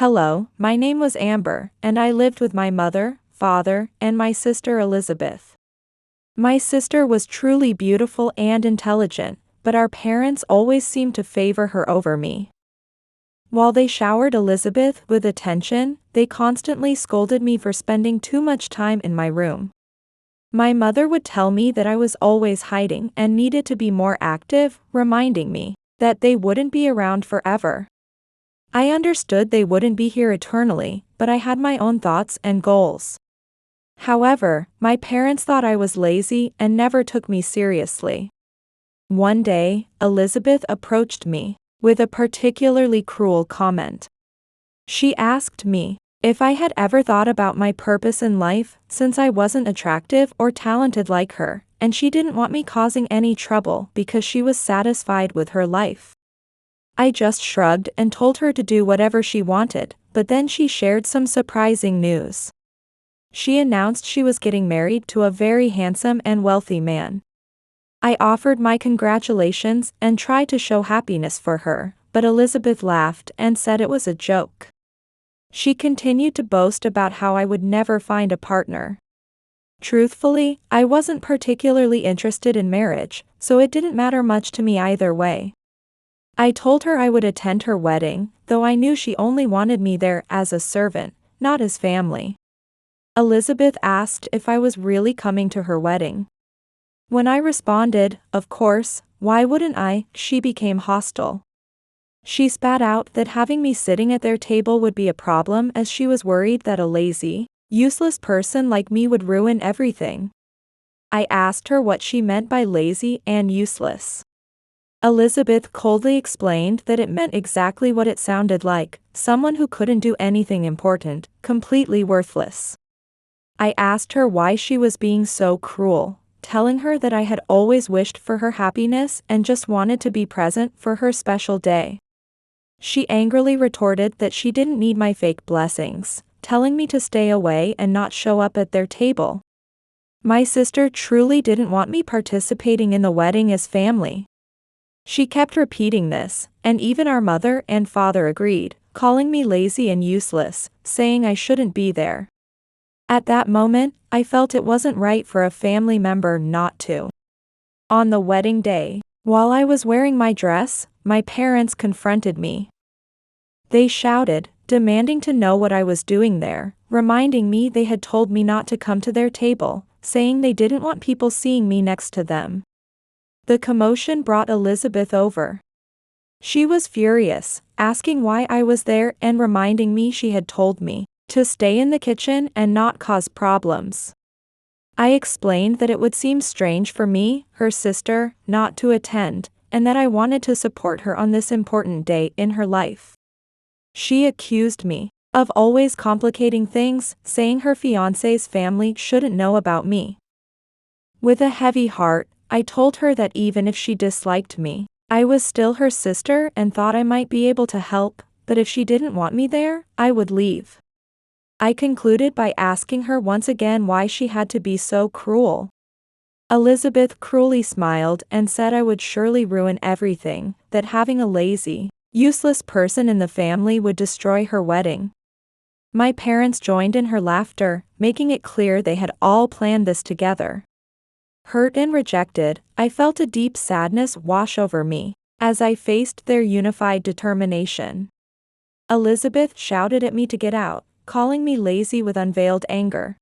Hello, my name was Amber, and I lived with my mother, father, and my sister Elizabeth. My sister was truly beautiful and intelligent, but our parents always seemed to favor her over me. While they showered Elizabeth with attention, they constantly scolded me for spending too much time in my room. My mother would tell me that I was always hiding and needed to be more active, reminding me that they wouldn't be around forever. I understood they wouldn't be here eternally, but I had my own thoughts and goals. However, my parents thought I was lazy and never took me seriously. One day, Elizabeth approached me with a particularly cruel comment. She asked me if I had ever thought about my purpose in life, since I wasn't attractive or talented like her, and she didn't want me causing any trouble because she was satisfied with her life. I just shrugged and told her to do whatever she wanted, but then she shared some surprising news. She announced she was getting married to a very handsome and wealthy man. I offered my congratulations and tried to show happiness for her, but Elizabeth laughed and said it was a joke. She continued to boast about how I would never find a partner. Truthfully, I wasn't particularly interested in marriage, so it didn't matter much to me either way. I told her I would attend her wedding, though I knew she only wanted me there as a servant, not as family. Elizabeth asked if I was really coming to her wedding. When I responded, of course, why wouldn't I, she became hostile. She spat out that having me sitting at their table would be a problem, as she was worried that a lazy, useless person like me would ruin everything. I asked her what she meant by lazy and useless. Elizabeth coldly explained that it meant exactly what it sounded like, someone who couldn't do anything important, completely worthless. I asked her why she was being so cruel, telling her that I had always wished for her happiness and just wanted to be present for her special day. She angrily retorted that she didn't need my fake blessings, telling me to stay away and not show up at their table. My sister truly didn't want me participating in the wedding as family. She kept repeating this, and even our mother and father agreed, calling me lazy and useless, saying I shouldn't be there. At that moment, I felt it wasn't right for a family member not to. On the wedding day, while I was wearing my dress, my parents confronted me. They shouted, demanding to know what I was doing there, reminding me they had told me not to come to their table, saying they didn't want people seeing me next to them. The commotion brought Elizabeth over. She was furious, asking why I was there and reminding me she had told me to stay in the kitchen and not cause problems. I explained that it would seem strange for me, her sister, not to attend, and that I wanted to support her on this important day in her life. She accused me of always complicating things, saying her fiancé's family shouldn't know about me. With a heavy heart, I told her that even if she disliked me, I was still her sister and thought I might be able to help, but if she didn't want me there, I would leave. I concluded by asking her once again why she had to be so cruel. Elizabeth cruelly smiled and said I would surely ruin everything, that having a lazy, useless person in the family would destroy her wedding. My parents joined in her laughter, making it clear they had all planned this together. Hurt and rejected, I felt a deep sadness wash over me as I faced their unified determination. Elizabeth shouted at me to get out, calling me lazy with unveiled anger.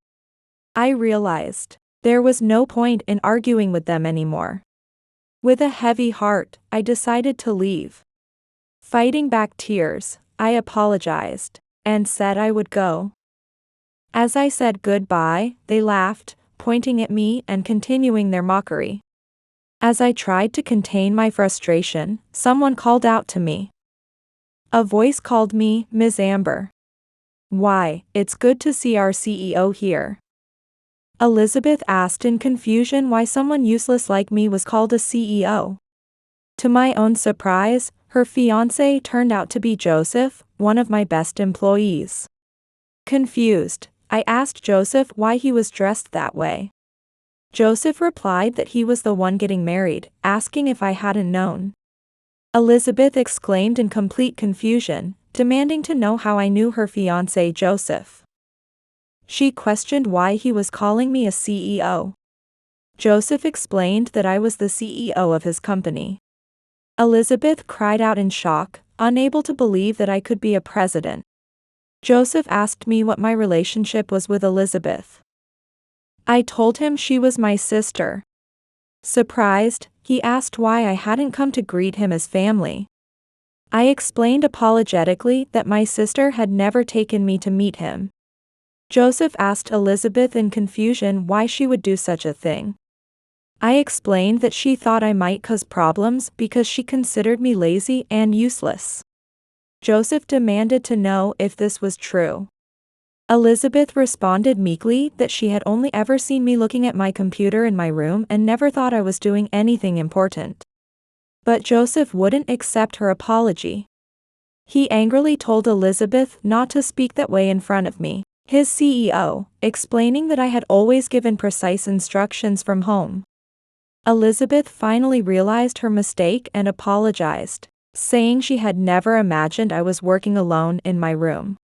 I realized there was no point in arguing with them anymore. With a heavy heart, I decided to leave. Fighting back tears, I apologized and said I would go. As I said goodbye, they laughed, pointing at me and continuing their mockery. As I tried to contain my frustration, someone called out to me. A voice called me, "Ms. Amber." "Why, it's good to see our CEO here." Elizabeth asked in confusion why someone useless like me was called a CEO. To my own surprise, her fiancé turned out to be Joseph, one of my best employees. Confused, I asked Joseph why he was dressed that way. Joseph replied that he was the one getting married, asking if I hadn't known. Elizabeth exclaimed in complete confusion, demanding to know how I knew her fiancé Joseph. She questioned why he was calling me a CEO. Joseph explained that I was the CEO of his company. Elizabeth cried out in shock, unable to believe that I could be a president. Joseph asked me what my relationship was with Elizabeth. I told him she was my sister. Surprised, he asked why I hadn't come to greet him as family. I explained apologetically that my sister had never taken me to meet him. Joseph asked Elizabeth in confusion why she would do such a thing. I explained that she thought I might cause problems because she considered me lazy and useless. Joseph demanded to know if this was true. Elizabeth responded meekly that she had only ever seen me looking at my computer in my room and never thought I was doing anything important. But Joseph wouldn't accept her apology. He angrily told Elizabeth not to speak that way in front of me, his CEO, explaining that I had always given precise instructions from home. Elizabeth finally realized her mistake and apologized, saying she had never imagined I was working alone in my room.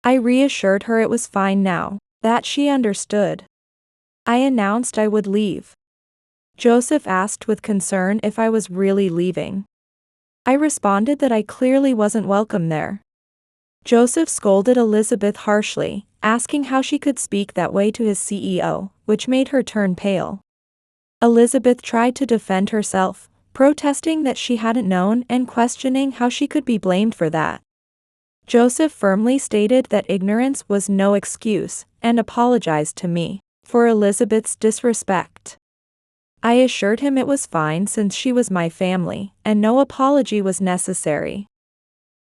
I reassured her it was fine now, that she understood. I announced I would leave. Joseph asked with concern if I was really leaving. I responded that I clearly wasn't welcome there. Joseph scolded Elizabeth harshly, asking how she could speak that way to his CEO, which made her turn pale. Elizabeth tried to defend herself, protesting that she hadn't known and questioning how she could be blamed for that. Joseph firmly stated that ignorance was no excuse, and apologized to me for Elizabeth's disrespect. I assured him it was fine since she was my family, and no apology was necessary.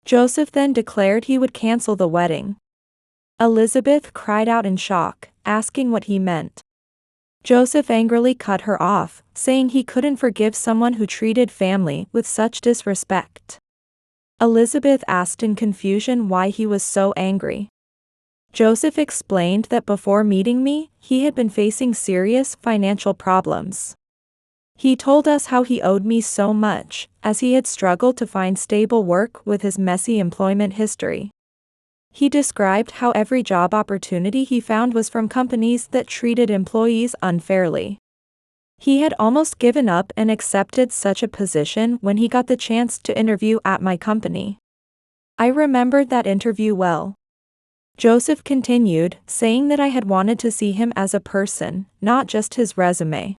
Joseph then declared he would cancel the wedding. Elizabeth cried out in shock, asking what he meant. Joseph angrily cut her off, saying he couldn't forgive someone who treated family with such disrespect. Elizabeth asked in confusion why he was so angry. Joseph explained that before meeting me, he had been facing serious financial problems. He told us how he owed me so much, as he had struggled to find stable work with his messy employment history. He described how every job opportunity he found was from companies that treated employees unfairly. He had almost given up and accepted such a position when he got the chance to interview at my company. I remembered that interview well. Joseph continued, saying that I had wanted to see him as a person, not just his resume.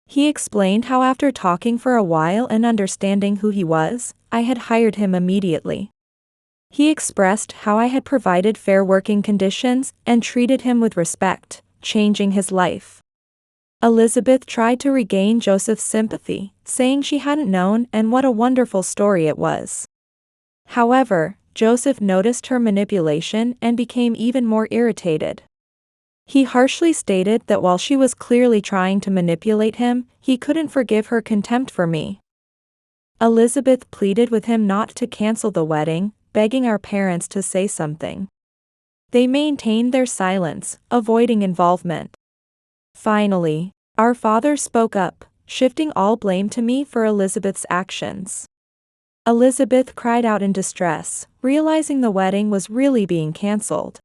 He explained how after talking for a while and understanding who he was, I had hired him immediately. He expressed how I had provided fair working conditions and treated him with respect, changing his life. Elizabeth tried to regain Joseph's sympathy, saying she hadn't known and what a wonderful story it was. However, Joseph noticed her manipulation and became even more irritated. He harshly stated that while she was clearly trying to manipulate him, he couldn't forgive her contempt for me. Elizabeth pleaded with him not to cancel the wedding, begging our parents to say something. They maintained their silence, avoiding involvement. Finally, our father spoke up, shifting all blame to me for Elizabeth's actions. Elizabeth cried out in distress, realizing the wedding was really being canceled.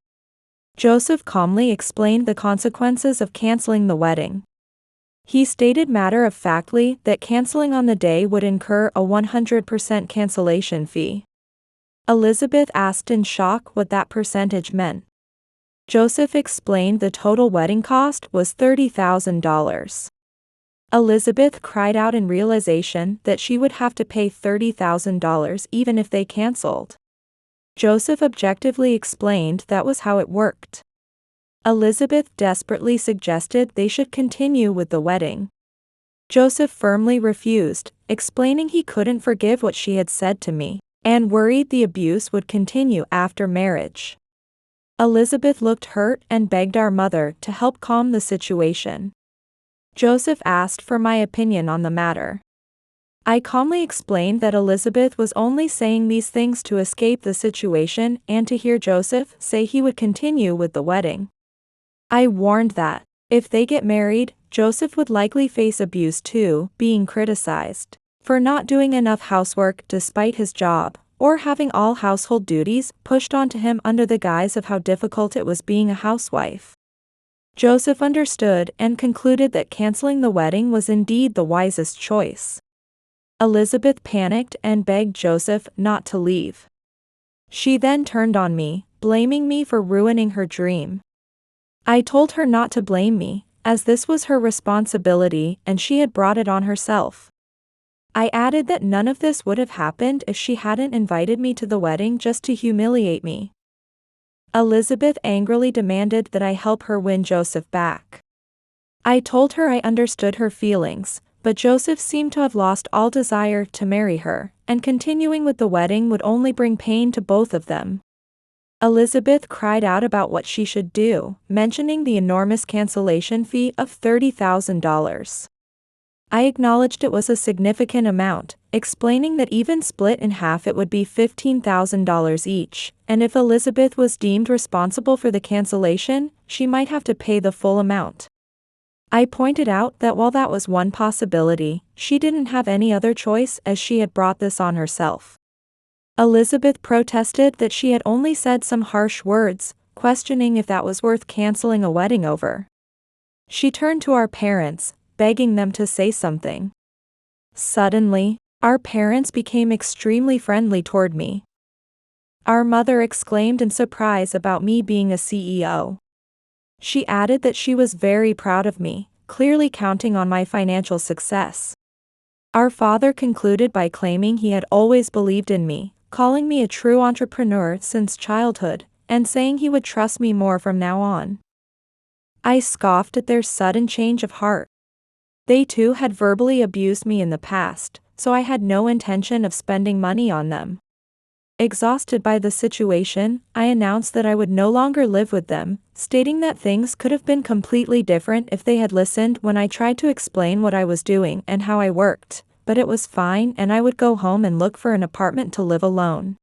Joseph calmly explained the consequences of canceling the wedding. He stated matter-of-factly that canceling on the day would incur a 100% cancellation fee. Elizabeth asked in shock what that percentage meant. Joseph explained the total wedding cost was $30,000. Elizabeth cried out in realization that she would have to pay $30,000 even if they canceled. Joseph objectively explained that was how it worked. Elizabeth desperately suggested they should continue with the wedding. Joseph firmly refused, explaining he couldn't forgive what she had said to me, and worried the abuse would continue after marriage. Elizabeth looked hurt and begged our mother to help calm the situation. Joseph asked for my opinion on the matter. I calmly explained that Elizabeth was only saying these things to escape the situation and to hear Joseph say he would continue with the wedding. I warned that, if they get married, Joseph would likely face abuse too, being criticized for not doing enough housework despite his job, or having all household duties pushed onto him under the guise of how difficult it was being a housewife. Joseph understood and concluded that canceling the wedding was indeed the wisest choice. Elizabeth panicked and begged Joseph not to leave. She then turned on me, blaming me for ruining her dream. I told her not to blame me, as this was her responsibility and she had brought it on herself. I added that none of this would have happened if she hadn't invited me to the wedding just to humiliate me. Elizabeth angrily demanded that I help her win Joseph back. I told her I understood her feelings, but Joseph seemed to have lost all desire to marry her, and continuing with the wedding would only bring pain to both of them. Elizabeth cried out about what she should do, mentioning the enormous cancellation fee of $30,000. I acknowledged it was a significant amount, explaining that even split in half it would be $15,000 each, and if Elizabeth was deemed responsible for the cancellation, she might have to pay the full amount. I pointed out that while that was one possibility, she didn't have any other choice as she had brought this on herself. Elizabeth protested that she had only said some harsh words, questioning if that was worth canceling a wedding over. She turned to our parents, begging them to say something. Suddenly, our parents became extremely friendly toward me. Our mother exclaimed in surprise about me being a CEO. She added that she was very proud of me, clearly counting on my financial success. Our father concluded by claiming he had always believed in me, calling me a true entrepreneur since childhood, and saying he would trust me more from now on. I scoffed at their sudden change of heart. They too had verbally abused me in the past, so I had no intention of spending money on them. Exhausted by the situation, I announced that I would no longer live with them, stating that things could have been completely different if they had listened when I tried to explain what I was doing and how I worked, but it was fine and I would go home and look for an apartment to live alone.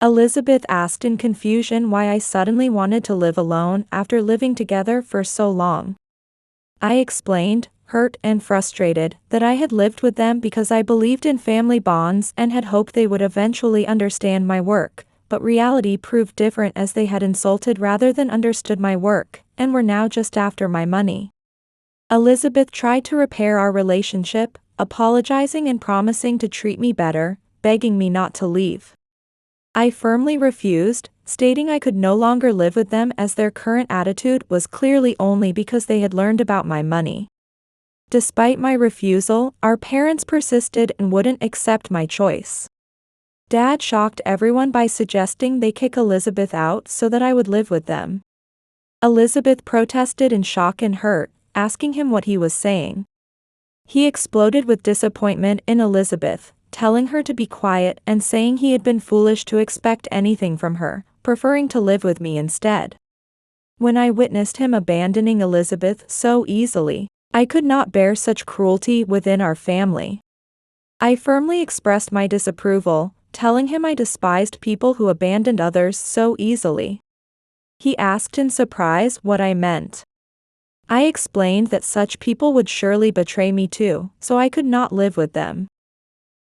Elizabeth asked in confusion why I suddenly wanted to live alone after living together for so long. I explained, hurt and frustrated, that I had lived with them because I believed in family bonds and had hoped they would eventually understand my work, but reality proved different as they had insulted rather than understood my work, and were now just after my money. Elizabeth tried to repair our relationship, apologizing and promising to treat me better, begging me not to leave. I firmly refused, stating I could no longer live with them as their current attitude was clearly only because they had learned about my money. Despite my refusal, our parents persisted and wouldn't accept my choice. Dad shocked everyone by suggesting they kick Elizabeth out so that I would live with them. Elizabeth protested in shock and hurt, asking him what he was saying. He exploded with disappointment in Elizabeth, telling her to be quiet and saying he had been foolish to expect anything from her, preferring to live with me instead. When I witnessed him abandoning Elizabeth so easily, I could not bear such cruelty within our family. I firmly expressed my disapproval, telling him I despised people who abandoned others so easily. He asked in surprise what I meant. I explained that such people would surely betray me too, so I could not live with them.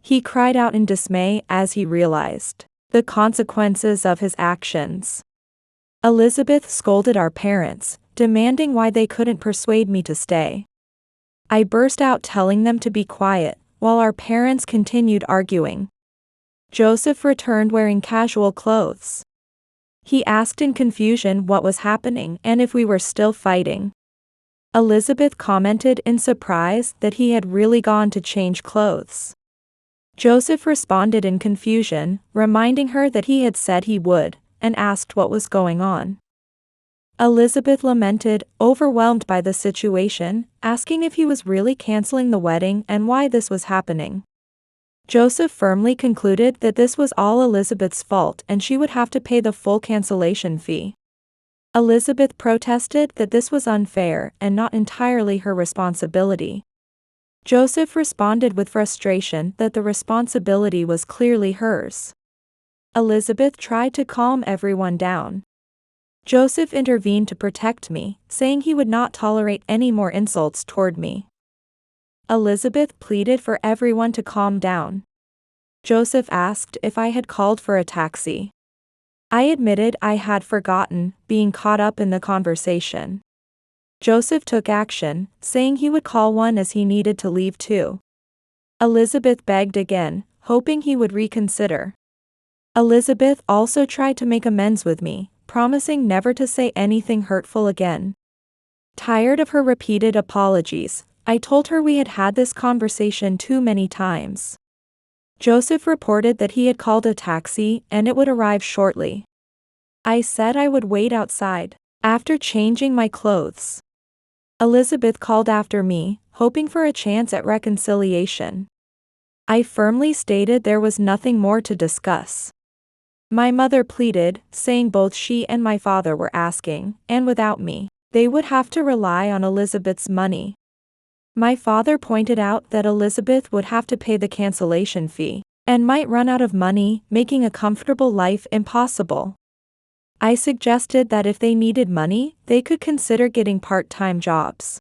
He cried out in dismay as he realized the consequences of his actions. Elizabeth scolded our parents, demanding why they couldn't persuade me to stay. I burst out telling them to be quiet, while our parents continued arguing. Joseph returned wearing casual clothes. He asked in confusion what was happening and if we were still fighting. Elizabeth commented in surprise that he had really gone to change clothes. Joseph responded in confusion, reminding her that he had said he would, and asked what was going on. Elizabeth lamented, overwhelmed by the situation, asking if he was really canceling the wedding and why this was happening. Joseph firmly concluded that this was all Elizabeth's fault and she would have to pay the full cancellation fee. Elizabeth protested that this was unfair and not entirely her responsibility. Joseph responded with frustration that the responsibility was clearly hers. Elizabeth tried to calm everyone down. Joseph intervened to protect me, saying he would not tolerate any more insults toward me. Elizabeth pleaded for everyone to calm down. Joseph asked if I had called for a taxi. I admitted I had forgotten, being caught up in the conversation. Joseph took action, saying he would call one as he needed to leave too. Elizabeth begged again, hoping he would reconsider. Elizabeth also tried to make amends with me, promising never to say anything hurtful again. Tired of her repeated apologies, I told her we had had this conversation too many times. Joseph reported that he had called a taxi and it would arrive shortly. I said I would wait outside. After changing my clothes, Elizabeth called after me, hoping for a chance at reconciliation. I firmly stated there was nothing more to discuss. My mother pleaded, saying both she and my father were asking, and without me, they would have to rely on Elizabeth's money. My father pointed out that Elizabeth would have to pay the cancellation fee, and might run out of money, making a comfortable life impossible. I suggested that if they needed money, they could consider getting part-time jobs.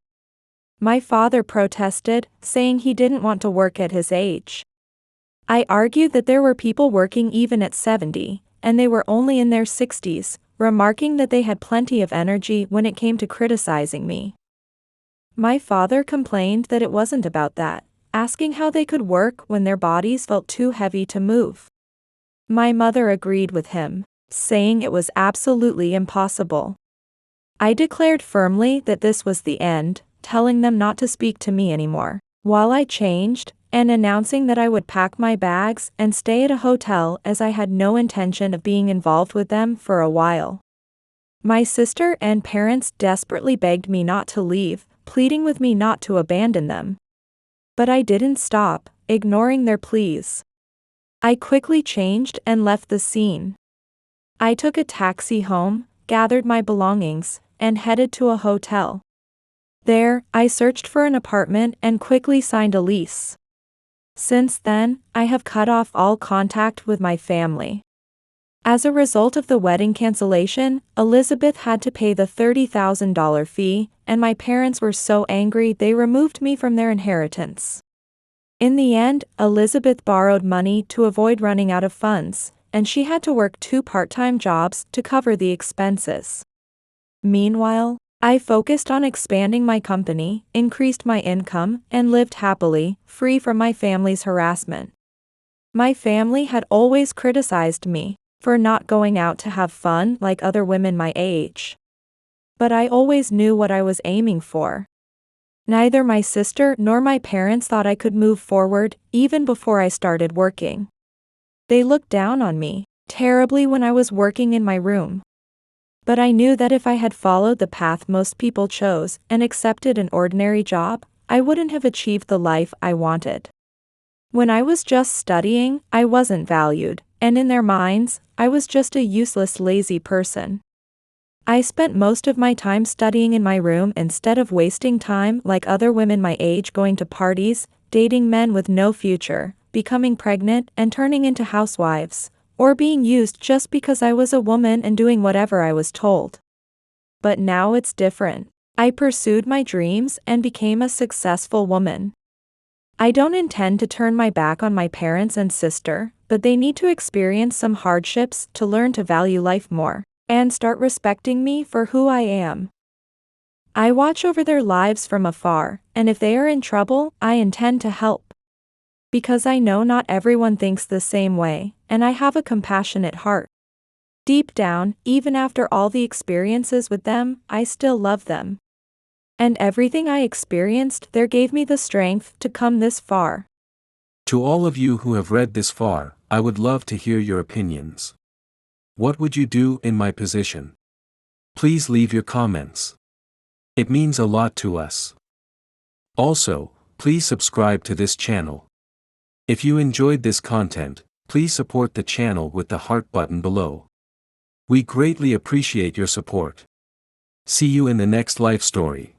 My father protested, saying he didn't want to work at his age. I argued that there were people working even at 70, and they were only in their 60s, remarking that they had plenty of energy when it came to criticizing me. My father complained that it wasn't about that, asking how they could work when their bodies felt too heavy to move. My mother agreed with him, saying it was absolutely impossible. I declared firmly that this was the end, telling them not to speak to me anymore, while I changed, and announcing that I would pack my bags and stay at a hotel as I had no intention of being involved with them for a while. My sister and parents desperately begged me not to leave, pleading with me not to abandon them. But I didn't stop, ignoring their pleas. I quickly changed and left the scene. I took a taxi home, gathered my belongings, and headed to a hotel. There, I searched for an apartment and quickly signed a lease. Since then, I have cut off all contact with my family. As a result of the wedding cancellation, Elizabeth had to pay the $30,000 fee, and my parents were so angry they removed me from their inheritance. In the end, Elizabeth borrowed money to avoid running out of funds, and she had to work 2 part-time jobs to cover the expenses. Meanwhile, I focused on expanding my company, increased my income, and lived happily, free from my family's harassment. My family had always criticized me for not going out to have fun like other women my age. But I always knew what I was aiming for. Neither my sister nor my parents thought I could move forward, even before I started working. They looked down on me terribly when I was working in my room. But I knew that if I had followed the path most people chose and accepted an ordinary job, I wouldn't have achieved the life I wanted. When I was just studying, I wasn't valued, and in their minds, I was just a useless, lazy person. I spent most of my time studying in my room instead of wasting time like other women my age going to parties, dating men with no future, becoming pregnant and turning into housewives, or being used just because I was a woman and doing whatever I was told. But now it's different. I pursued my dreams and became a successful woman. I don't intend to turn my back on my parents and sister, but they need to experience some hardships to learn to value life more, and start respecting me for who I am. I watch over their lives from afar, and if they are in trouble, I intend to help. Because I know not everyone thinks the same way, and I have a compassionate heart. Deep down, even after all the experiences with them, I still love them. And everything I experienced there gave me the strength to come this far. To all of you who have read this far, I would love to hear your opinions. What would you do in my position? Please leave your comments. It means a lot to us. Also, please subscribe to this channel. If you enjoyed this content, please support the channel with the heart button below. We greatly appreciate your support. See you in the next life story.